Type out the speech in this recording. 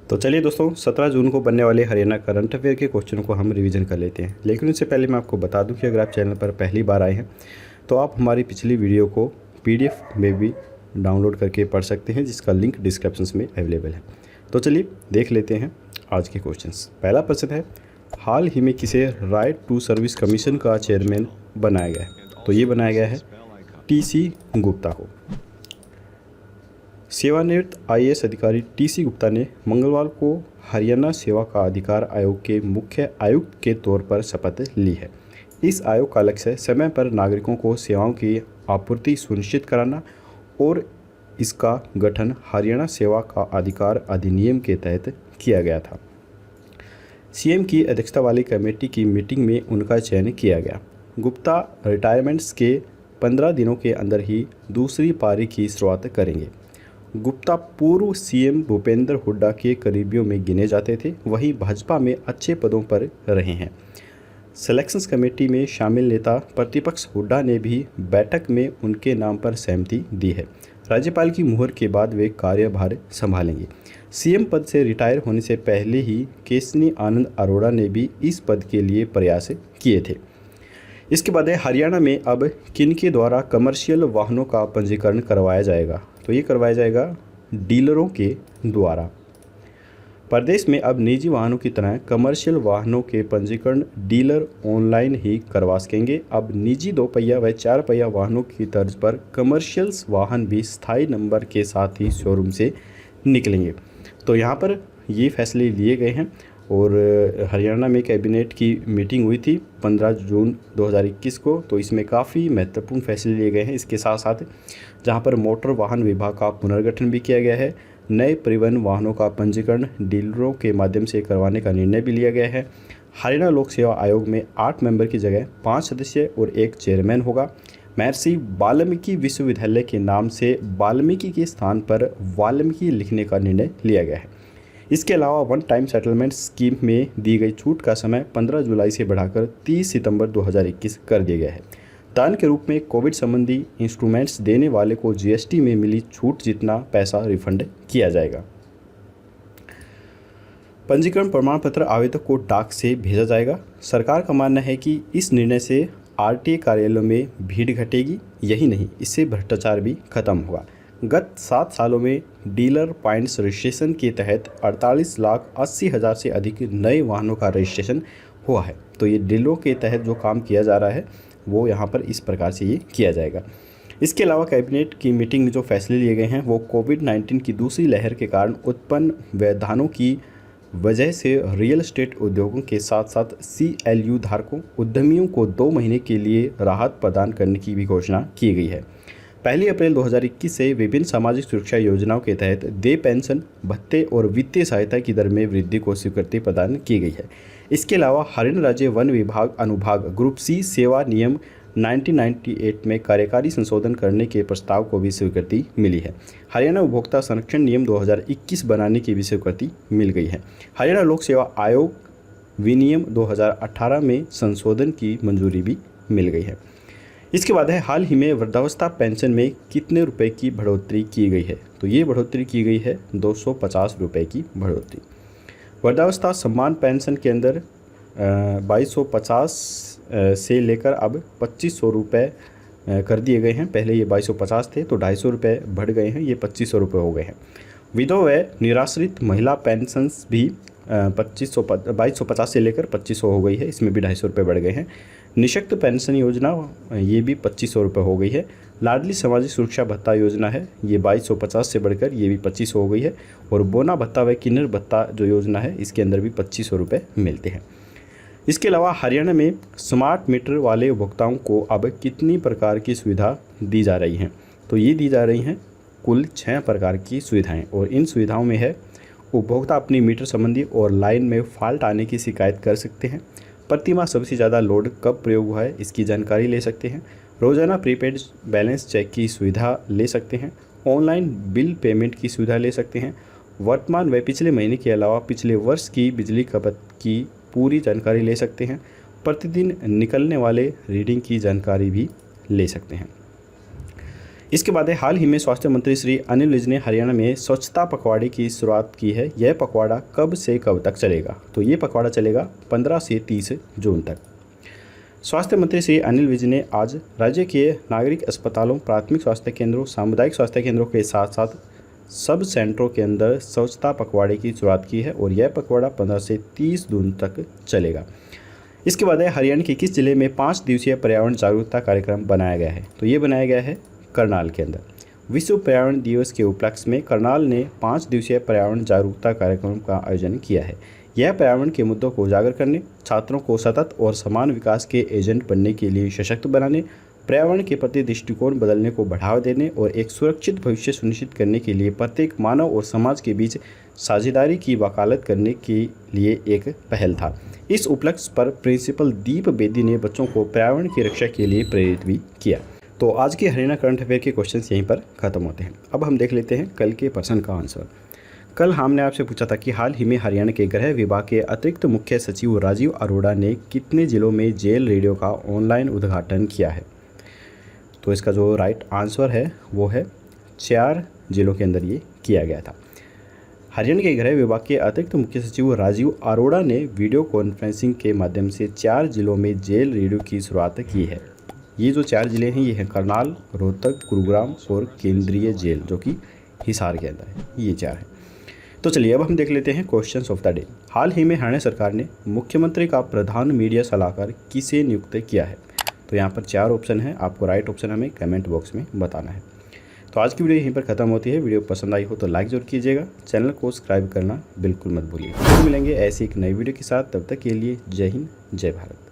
तो चलिए दोस्तों, 17 जून को बनने वाले हरियाणा करंट अफेयर के क्वेश्चन को हम रिवीजन कर लेते हैं। लेकिन उससे पहले मैं आपको बता दूं कि अगर आप चैनल पर पहली बार आए हैं तो आप हमारी पिछली वीडियो को पीडीएफ में भी डाउनलोड करके पढ़ सकते हैं, जिसका लिंक डिस्क्रिप्शन में अवेलेबल है। तो चलिए देख लेते हैं आज के क्वेश्चंस। पहला प्रश्न है, हाल ही में किसे राइट टू सर्विस कमीशन का चेयरमैन बनाया गया है? तो ये बनाया गया है टीसी गुप्ता को। सेवानिवृत्त आईएएस अधिकारी टीसी गुप्ता ने मंगलवार को हरियाणा सेवा का अधिकार आयोग के मुख्य आयुक्त के तौर पर शपथ ली है। इस आयोग का लक्ष्य समय पर नागरिकों को सेवाओं की आपूर्ति सुनिश्चित कराना और इसका गठन हरियाणा सेवा का अधिकार अधिनियम के तहत किया गया था। सीएम की अध्यक्षता वाली कमेटी की मीटिंग में उनका चयन किया गया। गुप्ता रिटायरमेंट्स के 15 दिनों के अंदर ही दूसरी पारी की शुरुआत करेंगे। गुप्ता पूर्व सीएम भूपेंद्र हुड्डा के करीबियों में गिने जाते थे, वहीं भाजपा में अच्छे पदों पर रहे हैं। सिलेक्शंस कमेटी में शामिल नेता प्रतिपक्ष हुड्डा ने भी बैठक में उनके नाम पर सहमति दी है। राज्यपाल की मुहर के बाद वे कार्यभार संभालेंगे। सीएम पद से रिटायर होने से पहले ही केसनी आनंद अरोड़ा ने भी इस पद के लिए प्रयास किए थे। इसके बाद हरियाणा में अब किनके द्वारा कमर्शियल वाहनों का पंजीकरण करवाया जाएगा? तो ये करवाया जाएगा डीलरों के द्वारा। प्रदेश में अब निजी वाहनों की तरह कमर्शियल वाहनों के पंजीकरण डीलर ऑनलाइन ही करवा सकेंगे। अब निजी 2 पहिया व 4 पहिया वाहनों की तर्ज पर कमर्शियल्स वाहन भी स्थायी नंबर के साथ ही शोरूम से निकलेंगे। तो यहाँ पर ये फैसले लिए गए हैं और हरियाणा में कैबिनेट की मीटिंग हुई थी 15 जून 2021 को। तो इसमें काफ़ी महत्वपूर्ण फैसले लिए गए हैं। इसके साथ साथ जहां पर मोटर वाहन विभाग का पुनर्गठन भी किया गया है, नए परिवहन वाहनों का पंजीकरण डीलरों के माध्यम से करवाने का निर्णय भी लिया गया है। हरियाणा लोक सेवा आयोग में 8 मेंबर की जगह 5 सदस्य और 1 चेयरमैन होगा। महर्षि वाल्मीकि विश्वविद्यालय के नाम से वाल्मीकि के स्थान पर वाल्मीकि लिखने का निर्णय लिया गया है। इसके अलावा वन टाइम सेटलमेंट स्कीम में दी गई छूट का समय 15 जुलाई से बढ़ाकर 30 सितंबर 2021 कर दिया गया है। दान के रूप में कोविड संबंधी इंस्ट्रूमेंट्स देने वाले को जीएसटी में मिली छूट जितना पैसा रिफंड किया जाएगा। पंजीकरण प्रमाण पत्र आवेदक को डाक से भेजा जाएगा। सरकार का मानना है कि इस निर्णय से आरटीए कार्यालयों में भीड़ घटेगी। यही नहीं, इससे भ्रष्टाचार भी खत्म होगा। गत 7 सालों में डीलर पॉइंट्स रजिस्ट्रेशन के तहत 48,80,000 से अधिक नए वाहनों का रजिस्ट्रेशन हुआ है। तो ये डीलरों के तहत जो काम किया जा रहा है वो यहाँ पर इस प्रकार से ये किया जाएगा। इसके अलावा कैबिनेट की मीटिंग में जो फैसले लिए गए हैं वो कोविड-19 की दूसरी लहर के कारण उत्पन्न व्यवधानों की वजह से रियल एस्टेट उद्योगों के साथ साथ CLU धारकों उद्यमियों को 2 महीने के लिए राहत प्रदान करने की भी घोषणा की गई है। 1 अप्रैल 2021 से विभिन्न सामाजिक सुरक्षा योजनाओं के तहत देय पेंशन भत्ते और वित्तीय सहायता की दर में वृद्धि को स्वीकृति प्रदान की गई है। इसके अलावा हरियाणा राज्य वन विभाग अनुभाग ग्रुप C सेवा नियम 1998 में कार्यकारी संशोधन करने के प्रस्ताव को भी स्वीकृति मिली है। हरियाणा उपभोक्ता संरक्षण नियम 2021 बनाने की भी स्वीकृति मिल गई है। हरियाणा लोक सेवा आयोग विनियम 2018 में संशोधन की मंजूरी भी मिल गई है। इसके बाद है, हाल ही में वृद्धावस्था पेंशन में कितने रुपए की बढ़ोतरी की गई है? तो ये बढ़ोतरी की गई है 250 रुपये की बढ़ोतरी। वृद्धावस्था सम्मान पेंशन के अंदर 2250 से लेकर अब 2500 रुपये कर दिए गए हैं। पहले ये 2250 थे तो 250 रुपये बढ़ गए हैं, ये 2500 रुपये हो गए हैं। विधवा व निराश्रित महिला पेंशन्स भी 2250 से लेकर 2500 हो गई है, इसमें भी 250 रुपये बढ़ गए हैं। निःशक्त पेंशन योजना ये भी 2500 रुपये हो गई है। लाडली सामाजिक सुरक्षा भत्ता योजना है, ये 2250 से बढ़कर ये भी 2500 हो गई है। और बोना भत्ता व किन्नर भत्ता जो योजना है इसके अंदर भी 2500 रुपये मिलते हैं। इसके अलावा हरियाणा में स्मार्ट मीटर वाले उपभोक्ताओं को अब कितनी प्रकार की सुविधा दी जा रही हैं? तो ये दी जा रही हैं कुल 6 प्रकार की सुविधाएँ। और इन सुविधाओं में है, उपभोक्ता अपनी मीटर संबंधी और लाइन में फॉल्ट आने की शिकायत कर सकते हैं। प्रतिमाह सबसे ज़्यादा लोड कब प्रयोग हुआ है इसकी जानकारी ले सकते हैं। रोज़ाना प्रीपेड बैलेंस चेक की सुविधा ले सकते हैं। ऑनलाइन बिल पेमेंट की सुविधा ले सकते हैं। वर्तमान व पिछले महीने के अलावा पिछले वर्ष की बिजली खपत की पूरी जानकारी ले सकते हैं। प्रतिदिन निकलने वाले रीडिंग की जानकारी भी ले सकते हैं। इसके बाद है, हाल ही में स्वास्थ्य मंत्री श्री अनिल विज ने हरियाणा में स्वच्छता पखवाड़े की शुरुआत की है। यह पखवाड़ा कब से कब तक चलेगा? तो ये पखवाड़ा चलेगा 15 से 30 जून तक। स्वास्थ्य मंत्री श्री अनिल विज ने आज राज्य के नागरिक अस्पतालों, प्राथमिक स्वास्थ्य केंद्रों, सामुदायिक स्वास्थ्य केंद्रों के साथ साथ सब सेंटरों के अंदर स्वच्छता पखवाड़े की शुरुआत की है और यह पखवाड़ा 15 से 30 जून तक चलेगा। इसके बाद है, हरियाणा के किस जिले में 5 दिवसीय पर्यावरण जागरूकता कार्यक्रम बनाया गया है? तो ये बनाया गया है करनाल के अंदर। विश्व पर्यावरण दिवस के उपलक्ष्य में करनाल ने 5 दिवसीय पर्यावरण जागरूकता कार्यक्रम का आयोजन किया है। यह पर्यावरण के मुद्दों को उजागर करने, छात्रों को सतत और समान विकास के एजेंट बनने के लिए सशक्त बनाने, पर्यावरण के प्रति दृष्टिकोण बदलने को बढ़ावा देने और एक सुरक्षित भविष्य सुनिश्चित करने के लिए प्रत्येक मानव और समाज के बीच साझेदारी की वकालत करने के लिए एक पहल था। इस उपलक्ष्य पर प्रिंसिपल दीप बेदी ने बच्चों को पर्यावरण की रक्षा के लिए प्रेरित भी किया। तो आज के हरियाणा करंट अफेयर के क्वेश्चंस यहीं पर खत्म होते हैं। अब हम देख लेते हैं कल के प्रश्न का आंसर। कल हमने आपसे पूछा था कि हाल ही में हरियाणा के गृह विभाग के अतिरिक्त मुख्य सचिव राजीव अरोड़ा ने कितने जिलों में जेल रेडियो का ऑनलाइन उद्घाटन किया है? तो इसका जो राइट आंसर है वो है 4 जिलों के अंदर ये किया गया था। हरियाणा के गृह विभाग के अतिरिक्त मुख्य सचिव राजीव अरोड़ा ने वीडियो कॉन्फ्रेंसिंग के माध्यम से 4 जिलों में जेल रेडियो की शुरुआत की है। ये जो 4 जिले हैं ये हैं करनाल, रोहतक, गुरुग्राम और केंद्रीय जेल जो कि हिसार के अंदर है। ये 4 हैं। तो चलिए अब हम देख लेते हैं क्वेश्चंस ऑफ द डे। हाल ही में हरियाणा सरकार ने मुख्यमंत्री का प्रधान मीडिया सलाहकार किसे नियुक्त किया है? तो यहाँ पर 4 ऑप्शन है, आपको राइट ऑप्शन हमें कमेंट बॉक्स में बताना है। तो आज की वीडियो यहीं पर ख़त्म होती है। वीडियो पसंद आई हो तो लाइक जरूर कीजिएगा, चैनल को सब्सक्राइब करना बिल्कुल मत भूलिए। फिर मिलेंगे ऐसी एक नई वीडियो के साथ, तब तक के लिए जय हिंद, जय भारत।